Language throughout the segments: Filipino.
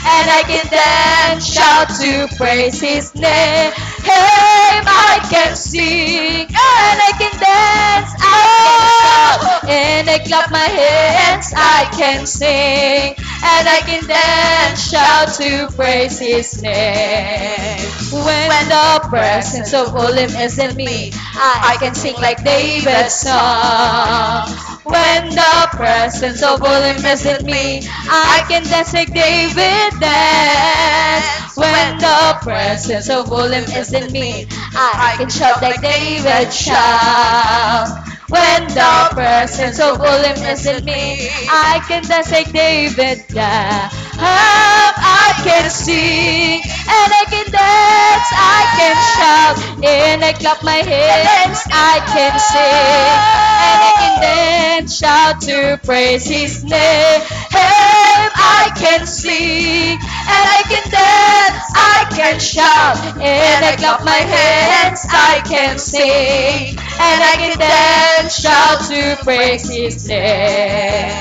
and I can dance, shout to praise His name. I can sing, and I can dance, I can shout, and I clap my hands. I can sing, and I can dance, shout to praise His name. When the presence of Him is in me, I can sing like David's song. When the presence of Him is in me, I can dance like David danced. When the presence of Him is in me, I can shout like David shout. When the presence of Him is in me, I can dance like David dance. I can sing, and I can dance, I can shout, and I clap my hands. I can sing, and I can dance, shout to praise His name. I can sing, and I can dance, I can shout, and I clap my hands. I can sing, and I can dance, shout to praise His name.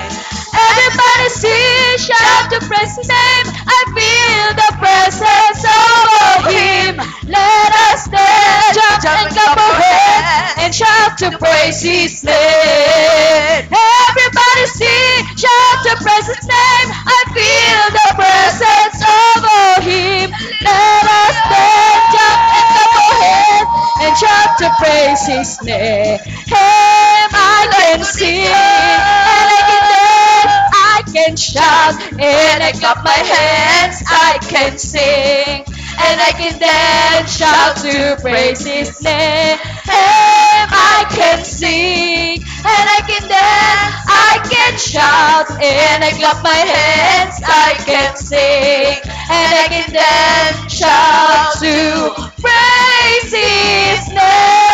Everybody sing, shout to praise His name. I feel the presence of Him. Let us dance, jump and clap our hands, and shout to praise His name. Everybody sing, shout to praise His name. I feel the presence of Him. Let us dance, jump and clap our hands, and shout to praise His name. I can sing, and I can dance, I can shout, and I clap my hands. I can sing, and I can dance, shout to praise His name. I can sing, and I can dance, I can shout, and I clap my hands. I can sing, and I can dance, shout to praise His name.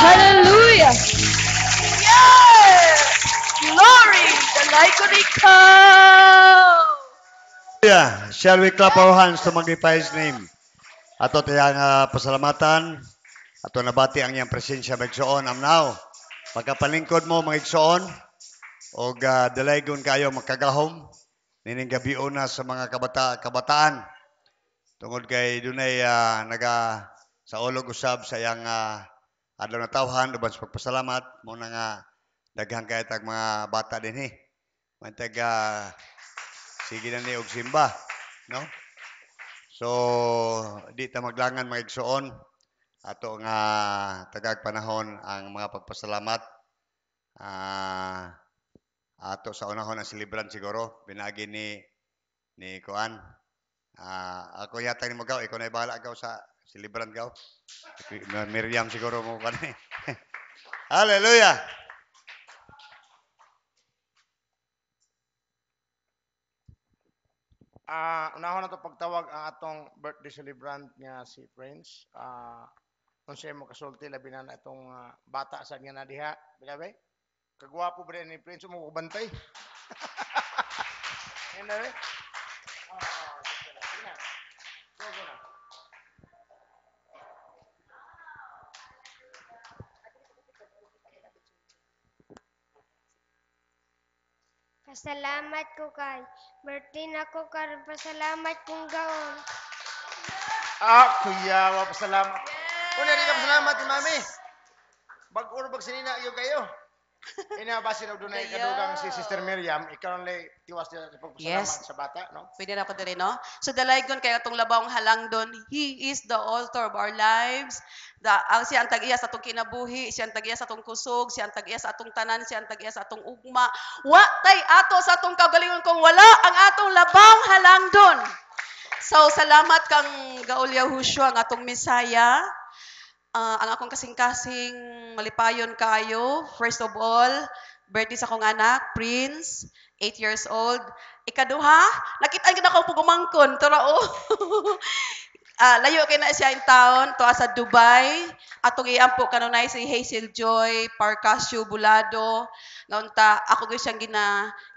Hallelujah! Yes! Glory! Dalay ko ikaw! Yeah. Shall we clap our hands to magnify His name? Ato tayang pasalamatan. Ato nabati ang iyang presensya magsoon amnaw. Pagkapalingkod mo mga igsoon o dalaygon kayo magkagahom nining gabion na sa mga kabataan tungod kay dunay naga sa ulog usab sa iyang adlaw na tawhan uban sa pagpasalamat mo na nga daghang kay tag mga bata dinhi. Mantag sige na ni og simba, no? So di ta maglangan mga igsoon ato nga tagag panahon ang mga pagpasalamat ato sa unahon ang silibran siguro binagi ni Kuan. Ako yata ni magaw, ikaw na bahala gaw sa silibran gaw. Miriam siguro mo kan. Hallelujah. Unahon na to pagtawag ang atong birthday celebrant niya si Prince. Kung siya mo kasulti, labi na itong bata sa nga na diha. Bilabi? Kagwapo ba rin ni Prince? Mo bantay. Yan na rin? Go na. Pasalamat ko kay birthday na ko karon pasalamat kong gaon. Kuya, pasalamat. Una rin ka pasalamat ni Mami. Bag-uro bag sinina yung kayo. Inabasin na doon ay kadugang si Sister Miriam. Ikaw ang tiwas niya sa pagpasalamat sa bata, no? Pwede na ako din, no? So, dalaygon kay atong labawang halangdon, He is the altar of our lives. Siya ang tag-iya sa atong kinabuhi, siya ang tag-iya sa atong kusog, siya ang tag-iya sa atong tanan, siya ang tag-iya sa atong ugma. Wa tay ato sa atong kaugalingon kung wala ang atong labawang halangdon. So, salamat kang Gaul Yahushua, ang atong Misaya. Ang akong kasing-kasing malipayon kayo. First of all, birthday sa akong anak, Prince, 8 years old. Ikaduha, nakita na akong pagumangkon. Turao. Layo kay na siya in town, to sa Dubai. Atong iampo kanunay si Hazel Joy, Parcasio Bulado. Nga unta ako gyud siyang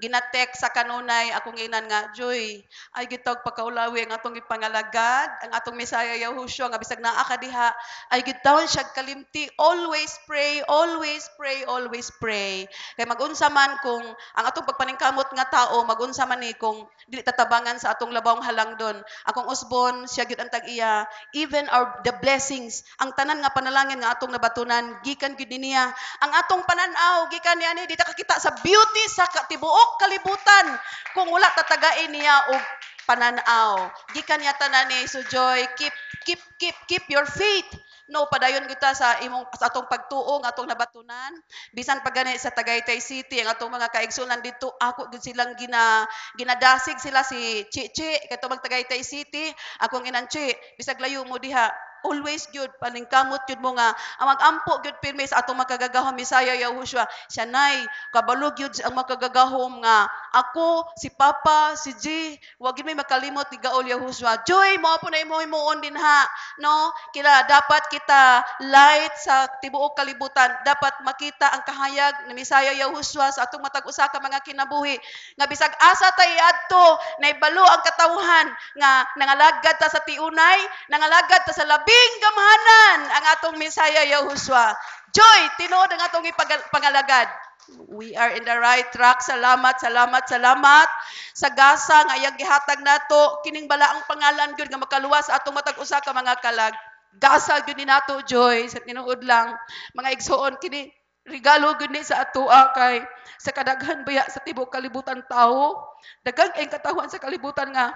ginatek sa kanunay akong ginan nga Joy ay gitawag pagkaulawi ang atong ipangalagad ang atong Misaya Yahushua nga bisag naa ka diha ay gitawon siya kalimti always pray always pray always pray kay magunsa man kung ang atong pagpaningkamot nga tao magunsa man ni kung dili tatabangan sa atong labawng halangdon akong usbon siya gyud ang tag-iya even the blessings ang tanan nga panalangin nga atong nabatunan gikan gyud niya ang atong pananaw gikan niya ni di ta kakita sa beauty sa tibuok kalibutan kung wala tatagain niya og pananaw gikan niya tanan ni so Joy keep your faith no padayon kita sa atong pagtuo nga atong nabatunan bisan pag gani sa Tagaytay City ang atong mga kaigsunan dito ako gud silang ginadasig sila si Chichi kato mag Tagaytay City akong inanchi bisag layo mo diha always gyud paningkamot gyud mo nga ang magampo gyud pirmi sa atong makagagahom Misaya Yahushua siya nay kabalo gyud ang makagagahom nga ako si Papa si G wag gyud may makalimot ni Gaol Yahushua Joy mo po na imo himuon din ha no kila dapat kita light sa tibuok kalibutan dapat makita ang kahayag ni Misaya Yahushua sa atong matag usa ka mga kinabuhi nga bisag asa tay adto naibalo ang katawhan nga nangalagad ta sa tiunay nangalagad ta sa labing gamhanan ang atong Misaya Yahushua Joy tinuod ang atong ipangalagad we are in the right track salamat sa gasa nga iyang gihatag nato kining balaang pangalan gyud nga makaluwas atong matag usa ka mga kalag gasa gyud ni nato Joy sa tinuod lang mga igsoon kini regalo gyud ni sa atoa kay sa kadaghan baya sa tibuok kalibutan tao daghang ang katawhan sa kalibutan nga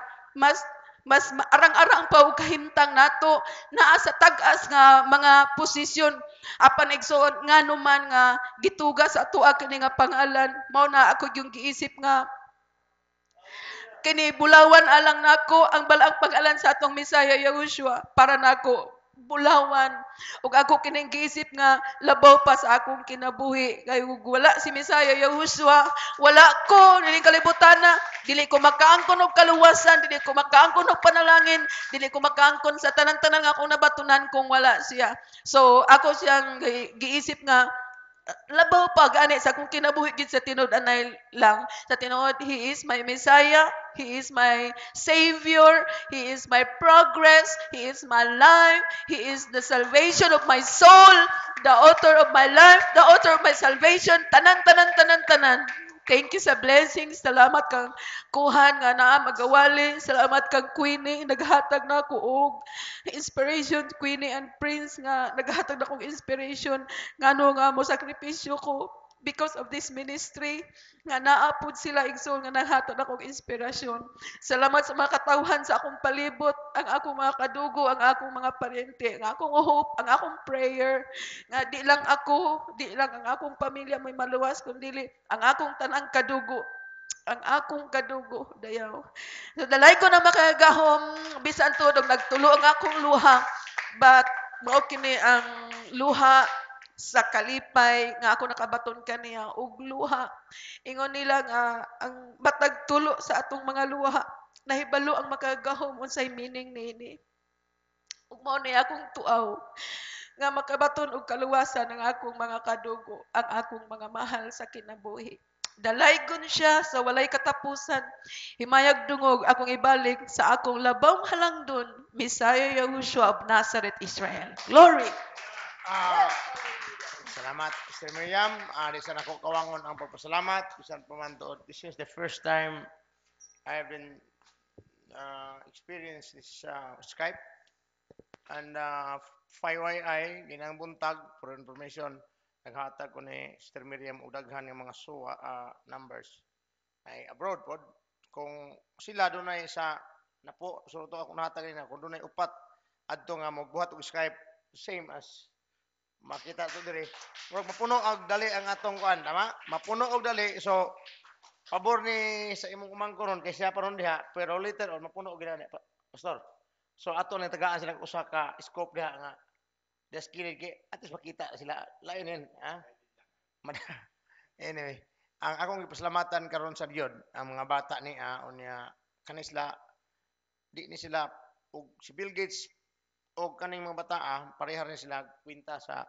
mas arang-arang pa og kahimtang nato naa sa tag-as nga mga posisyon apan igsoon ngano man nga gitugas sa atoa kini nga pangalan mao na ako yung giisip nga kini bulawan alang nako ang balaang pangalan sa atong Misaya Yahushua para nako bulawan ug ako kining giisip nga labaw pa sa akong kinabuhi kay wala si Misaya Yahushua wala ko dili kalibutan na dili ko makaangkon og kaluwasan dili ko makaangkon og panalangin dili ko makaangkon sa tanan-tanan nga akong nabatunan kung wala siya so ako siyang giisip nga labaw pa gani sa akong kinabuhi gid sa tinud anay lang sa tinuod he is my Messiah he is my savior he is my progress he is my life he is the salvation of my soul the author of my life the author of my salvation tanan thank you sa blessings salamat kang kuhan nga naa magawali salamat kang Queenie naghatag na ko og inspiration Queenie and Prince nga naghatag na kong inspiration ngano nga mo sakripisyo ko because of this ministry nga naapod sila igsoon nga naghatag na kong inspirasyon salamat sa mga katawhan sa akong palibot ang akong mga kadugo ang akong mga paryente ang akong hope ang akong prayer nga di lang ang akong pamilya may maluwas kundi ang akong tanang kadugo dayaw so dalay ko na makagahom bisan tudog nagtulo ang akong luha but mao kini ang luha sa kalipay nga ako nakabaton kaniya og luha ingon nila nga ang batag tulo sa atong mga luha nahibalo ang makagahom unsay meaning niini ug mao ni akong tuaw nga makabaton og kaluwasan ang akong mga kadugo ang akong mga mahal sa kinabuhi dalaygon siya sa walay katapusan himayag dungog akong ibalik sa akong labawng halangdon Misaya Yahushua of Nazareth Israel glory Salamat, Sister Miriam. Di sa nako kawangon ang pagpasalamat. Bisan pamantuod. This is the first time I've been experienced this Skype. And FYI, ginang buntag, for information, naghatag ko ni Sister Miriam og daghan ng mga numbers. Ay abroad pod. Kung sila dunay sa napo, so to ako nahatag na kung dunay upat adto nga magbuhat og Skype, same as makita to dire. Wag mapuno og dali ang atong kuan, tama? Mapuno og dali. So pabor ni sa imong umangkoron kay siya paron diha, pero later on mapuno og gina pastor. So ato na tagaan sila usa ka scope diha nga deskilid kay at least makita sila lainin, ha? Anyway, ang akong gipasalamatan karon sa Dios ang mga bata ni unya kanisla di ni sila og si Bill Gates o kaning mga bata pareha rin sila kwinta sa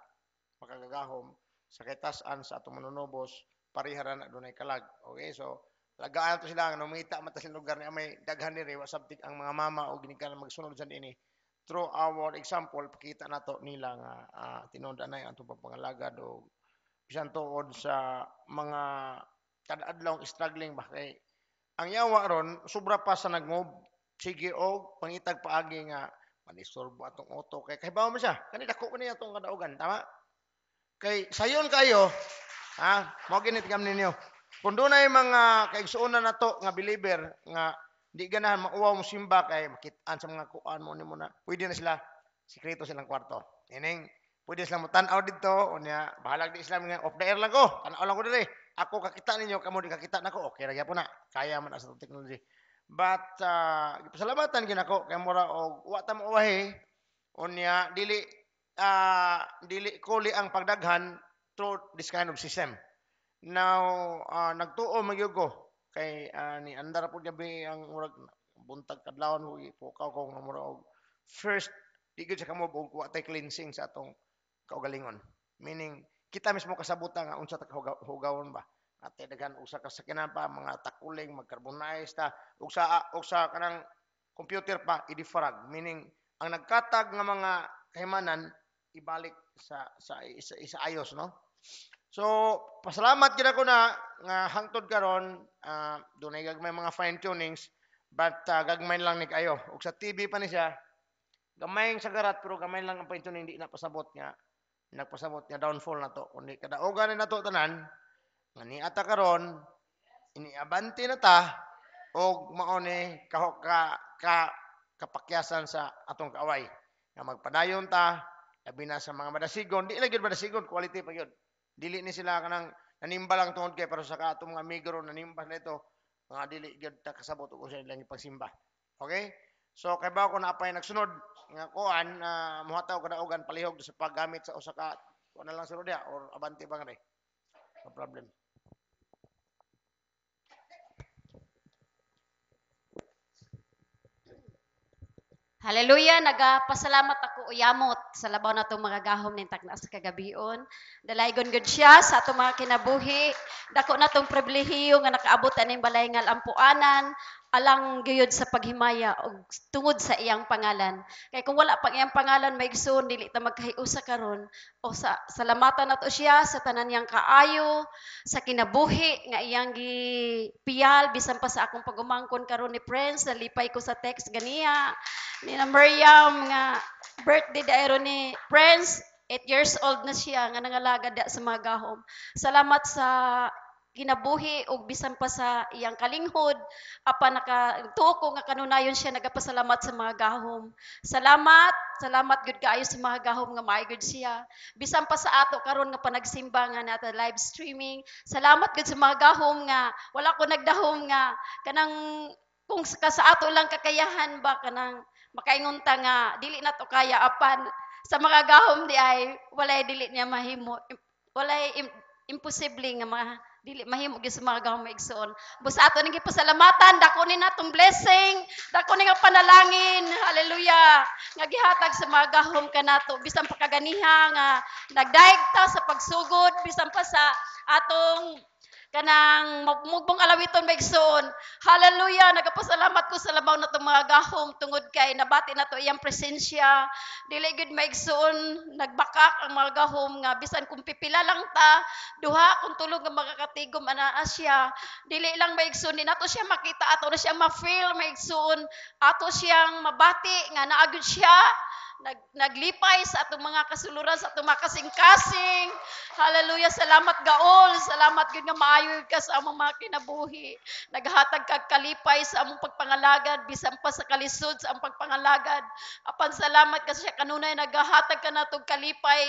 makagagahom sa kitasan sa atong manunubos parihara na dunay kalag. Okay, so lagaan to sila numita mata sa lugar ni may daghan diri wa sabtik ang mga mama o ginikanan magsunod sa dinhi. Through our example, pakita nato nila nga tinunda na ang atong pagpangalagad o bisan tuod sa mga kada-adlaw struggling ba kay ang yawa ron sobra pa sa nagmob sige og pangitag paagi nga manistorbo atong auto kay kahibaw mo siya kani dako man niya atong kadaugan tama kay sayon kayo mao gini tigam ninyo kung dunay mga kaigsuonan nato nga believer nga di ganahan mauwaw mo simba kay makit-an sa mga kuan mo nimo na pwede na sila sikreto silang kwarto ining pwede silang mutan-aw dito unya bahalag di sila nga off the air lang ko tan-aw lang ko diri ako kakita ninyo kamo di kakita nako okay ra gyapon na kaya man sa technology but pasalamatan ginako kay mura og wa ta mauwahi unya dili kuli ang pagdaghan through this kind of system now nagtuo magyud ko kay ni andar po gabi ang murag buntag kadlawon ko ipukaw ko nga mura og first di gyud sa kamo og wa tay cleansing sa atong kaugalingon meaning kita mismo kasabutan nga unsa ta hugawon ba ate daghan usa ka sakinan pa mga takuling mag-carbonize ta ug sa kanang computer pa i-defrag meaning ang nagkatag nga mga kahimanan ibalik sa ayos no so pasalamat gid ako na nga hangtod karon dunay gagmay mga fine tunings but gagmay lang ni kayo ug sa TV pa ni siya gamay sa garat pero gamay lang ang fine tuning di na pasabot nga nagpasabot nga downfall na to kundi kadaugan na to tanan nga niata karon iniabante na ta og mao ni kapakyasan sa atong kaaway nga magpadayon ta labi na sa mga madasigon di lagi madasigon quality pa gyud dili ni sila kanang nanimba lang tungod kay pero sa atong mga amigo ron nanimba nito mga dili gyud ta kasabot og sa ilang ipagsimba okay so kay ba ko na apay nagsunod nga kuan muhataw kadaugan palihog sa paggamit sa usa ka kuan na lang sunod dia or abante ba ngani no problem. Hallelujah, nagapasalamat ako uyamot sa labaw na itong mga gahom ng takna sa kagabion. Dalaygon gud siya sa atong mga kinabuhi. Dako na itong pribilehiyo nga nakaabot aning balay nga lampuanan, alang gayud sa paghimaya og tungod sa iyang pangalan. Kay kung wala pang iyang pangalan maigsoon dili ta magkahiusa karon o sa salamatan nato siya sa tanan niyang kaayo, sa kinabuhi nga iyang gipiyal bisan pa sa akong pagumangkon karon ni Prince, nalipay ko sa text ganiya. Ni na Miriam nga birthday daero ni Prince, 8 years old na siya nga nangalagad sa mga gahom. Salamat sa kinabuhi ug bisan pa sa iyang kalinghod apan nakatuko nga kanunayon siya nagapasalamat sa mga gahom. Salamat gud kaayo sa mga gahom nga maay gud siya. Bisan pa sa ato karon nga panagsimba nga nata live streaming. Salamat gud sa mga gahom nga wala ko nagdahom nga kanang kung sa ato lang kakayahan ba kanang makaingon ta nga dili na to kaya apan sa mga gahom di ay walay dili niya mahimo walay imposible nga dili mahimo gyud sa mga gahom maigsoon busa ato ning gipasalamatan dako ni natong blessing dako ni nga panalangin hallelujah nga gihatag sa mga gahom kanato bisan pa kaganiha nga nagdaig ta sa pagsugod bisan pa sa atong kanang mugbong alawiton maigsoon. Hallelujah, nagapasalamat ko sa labaw na itong mga gahom tungod kay nabati na to iyang presensya. Dili gud maigsoon, nagbakak ang mga gahom nga bisan kung pipila lang ta, duha kung tulog nga makakatigom anaa siya. Dili lang maigsoon, di nato siya makita ato na siya ma-feel maigsoon, ato siyang mabati nga naagud siya. Naglipay sa atong mga kasuluran, sa atong mga kasing-kasing. Hallelujah, salamat gaol, salamat gud nga maayo ka sa among mga kinabuhi. Naghatag kag kalipay sa among pagpangalagad, bisan pa sa kalisod sa among pagpangalagad. Apan salamat ka siya kanunay naghatag ka natong kalipay,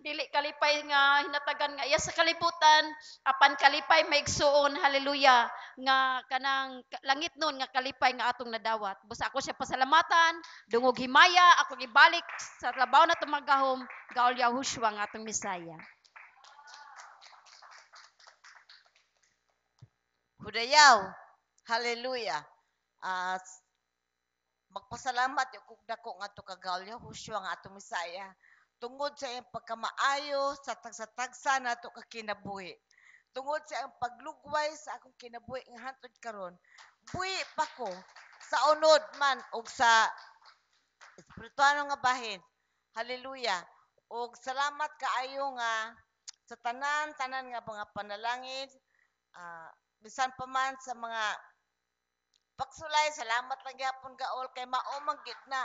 dili kalipay nga hinatagan nga iya sa kalibutan, apan kalipay maigsuon, hallelujah, nga kanang langit nun nga kalipay nga atong nadawat. Busa ako siya pasalamatan, dungog himaya, ako gibalik sa trabaho na tumagahom, gaol Yahushua nga atong Misaya. Hudayaw, hallelujah. Magpasalamat yung dako nga to kagaol Yahushua nga atong Misaya. Tungod sa iyang pagkamaayo sa tagsa-tagsa na to kakinabuhi. tungod sa ang paglugway sa akong kinabuhi nga hantod karon, buhi pa ko sa unod man og sa espirituano nga bahin. Hallelujah. Og salamat kaayo nga sa tanan nga mga panalangin, bisan pa man sa mga pagsulay, salamat lang gyapon gaol kay mao man gid na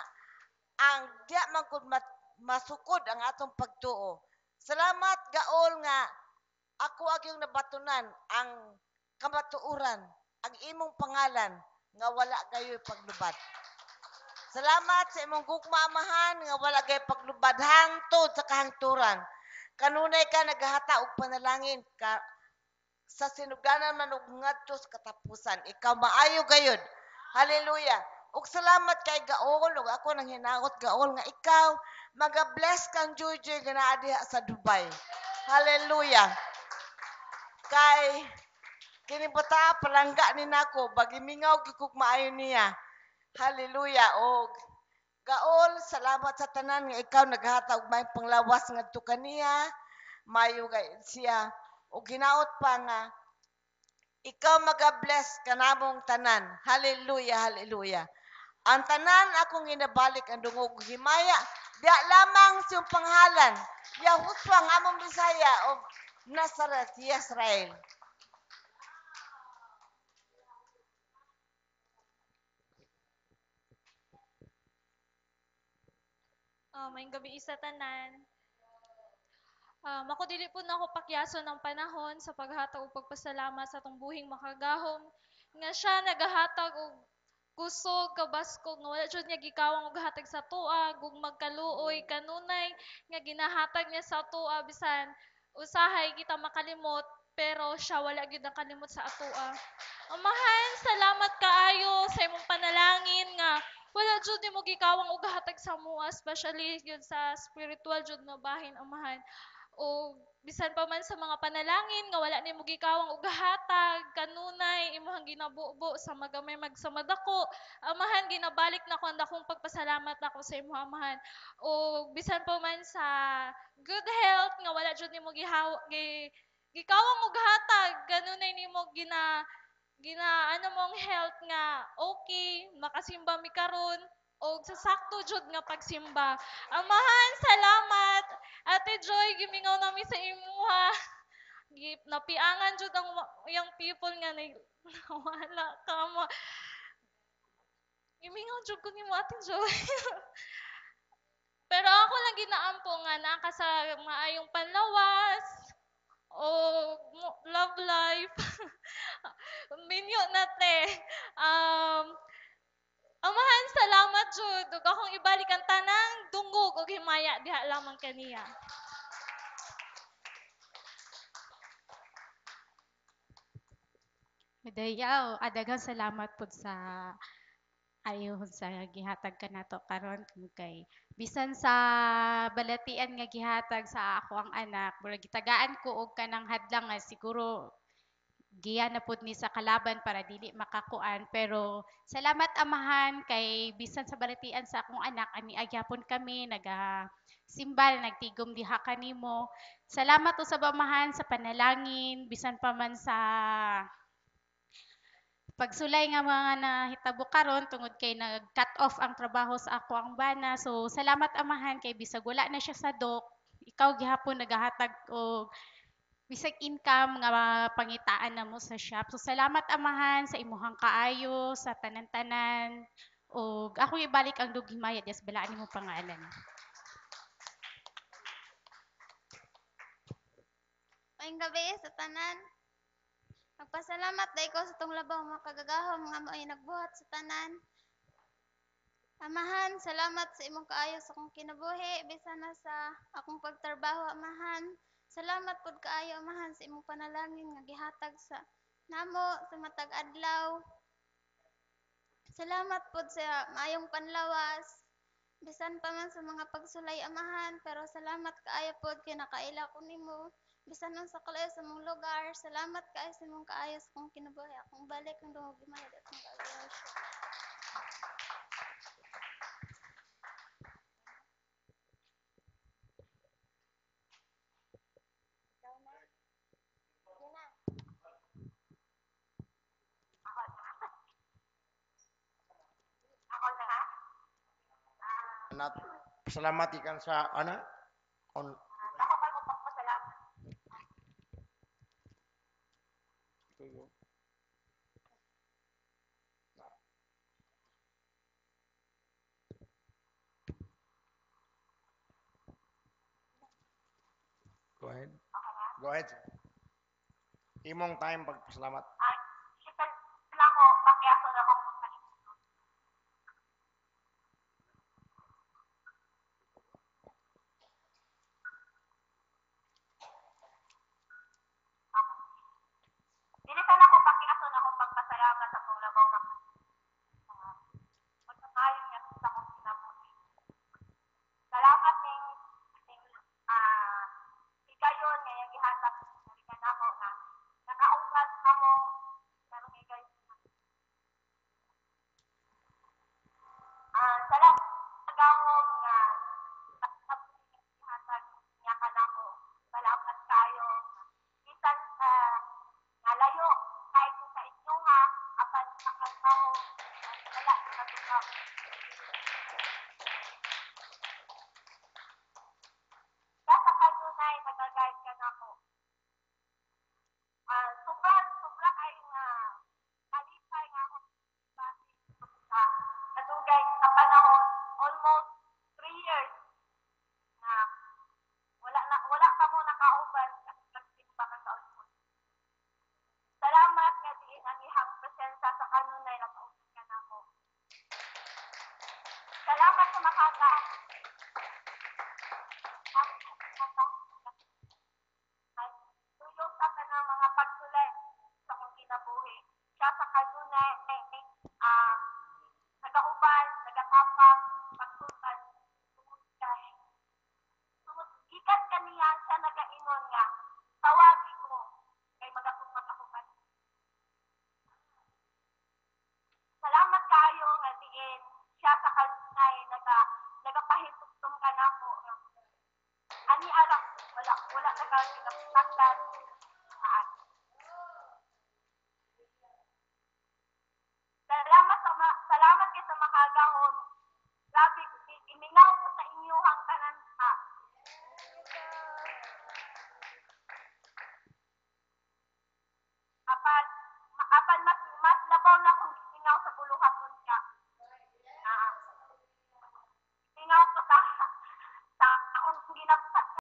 ang diya man gud masukod ang atong pagtuo. Salamat gaol nga ako agyong nabatunan ang kamatuoran, ang imong pangalan nga wala gayoy paglubad. Salamat sa imong gugma amahan nga wala gay paglubad hangtod sa kahangturan. Kanunay ka naghahata og panalangin ka sa sinuganan man og ngadto sa katapusan. Ikaw maayo gayud. Hallelujah. Ug salamat kay gaol ug ako nang hinaot gaol nga ikaw maga-bless kang Joy nga naa diha sa Dubai. Hallelujah. Kay kini bata palangga ni nako bagi mingaw gyud kog maayo niya. Hallelujah. Og gaol salamat sa tanan nga ikaw naghatag og may panglawas ngadto kaniya. Mayo gay siya. Og hinaot pa nga ikaw maga-bless kanamong tanan. Hallelujah, hallelujah. Ang tanan akong ginabalik ang dungog himaya. Diya lamang siyang panghalan. Yahushua nga among Bisaya o Nazareth, Israel. May gabi isa tanan. Ako dili po na ako pakyaso ng panahon sa paghatag og pagpasalamat sa atong buhing makagahom nga siya nagahatag og kusog kabaskog nga wala jud niya gikawang og hatag sa tuwa ug magkaluoy kanunay nga ginahatag niya sa tuwa bisan usahay kita makalimot pero siya wala gyud nakalimot sa atoa. Amahan, salamat kaayo sa imong panalangin nga wala jud nimo gikawang og hatag sa mua, especially gyud sa spiritual jud nga bahin amahan. O bisan pa man sa mga panalangin nga wala nimo gikawang og hatag kanunay imong ginabubo sa magamay magsamadako amahan ginabalik na ko ang dakong pagpasalamat nako sa imong amahan o bisan pa man sa good health nga wala jud nimo gikawang og hatag kanunay nimo ano mong health nga okay makasimba mi karon o sa sakto jud nga pagsimba. Amahan, salamat. Ate Joy, gimingaw nami sa imuha. Napiangan jud ang young people nga wala ka mo. Gimingaw jud ko nimo Ate Joy. Pero ako lang ginaampo nga naka sa maayong panlawas o love life. Minyo na te. Amahan, salamat jud ug akong ibalik ang tanang dungog ug himaya diha lamang kaniya. Dayaw, adagang salamat po sa ayon sa gihatag kanato karon kay bisan sa balatian nga gihatag sa ako ang anak, murag gitagaan ko og kanang hadlang nga siguro giya na pud ni sa kalaban para dili makakuan pero salamat amahan kay bisan sa balatian sa akong anak ani agyapon kami simbal nagtigom diha kanimo. Salamat usab amahan sa panalangin bisan pa man sa pagsulay nga mga nahitabo karon tungod kay nag-cut off ang trabaho sa ako ang bana. So salamat amahan kay bisag wala na siya sa dok, ikaw gihapon nagahatag og bisag income nga pangitaan na mo sa shop. So salamat amahan sa imuhang kaayo sa tanan-tanan og ako ibalik ang dugimaya des balaan nimo pangalan. Maayong gabi sa tanan. Magpasalamat dahil ko sa itong labaw mga kagagahom nga mo'y nagbuhat sa tanan. Amahan, salamat sa imong kaayo sa akong kinabuhi, bisan na sa akong pagtrabaho, amahan. Salamat pod kaayo, amahan, sa imong panalangin nga gihatag sa namo, sa matag adlaw. Salamat pod sa maayong panlawas, bisan pa man sa mga pagsulay, amahan. Pero salamat kaayo pod kay nakaila ko nimo. Bisan nun sa kalayo sa mong lugar, salamat kaayo sa mong kaayos kong kinabuhi. Akong balik ang dungog gimay at akong kaayos. Nat pasalamat ikan sa ana on Go ahead. Go ahead. Imong time pagpasalamat. Dilitan ako pakiason ako pagpasalamat sa kong labaw ng pagkakayon niya sa akong kinabuhi. Salamat ning higayon nga yung gihatag nalikan ako nga nakaugat amo karong higay. Salamat sa gahom nga gihatag niya kanako. Salamat kayo. Bisan nalayo kahit sa inyo ha apan nakataw wala sa tugaw. Sa kanunay nagagayad ka nako. Sobra kay nga kalipay nga ako sa nadugay sa panahon almost 3 years na wala ka mo nakauban kasi nagsimba ka sa almost. Salamat nga diin ang ihang presensya sa kanunay na pausan ka nako. Salamat sa makaga. Tuyong sa kanang mga pagsulay sa kong kinabuhi. Siya sa kanunay nagauban, nagatapak, pagsultan, gikan kaniya siya nagaingon nga tawagi ko kay magatupag ako kanina. Salamat kayo nga diin siya sa kanunay nagapahitugtong ka nako. Ani arak wala na ka kinapasaktan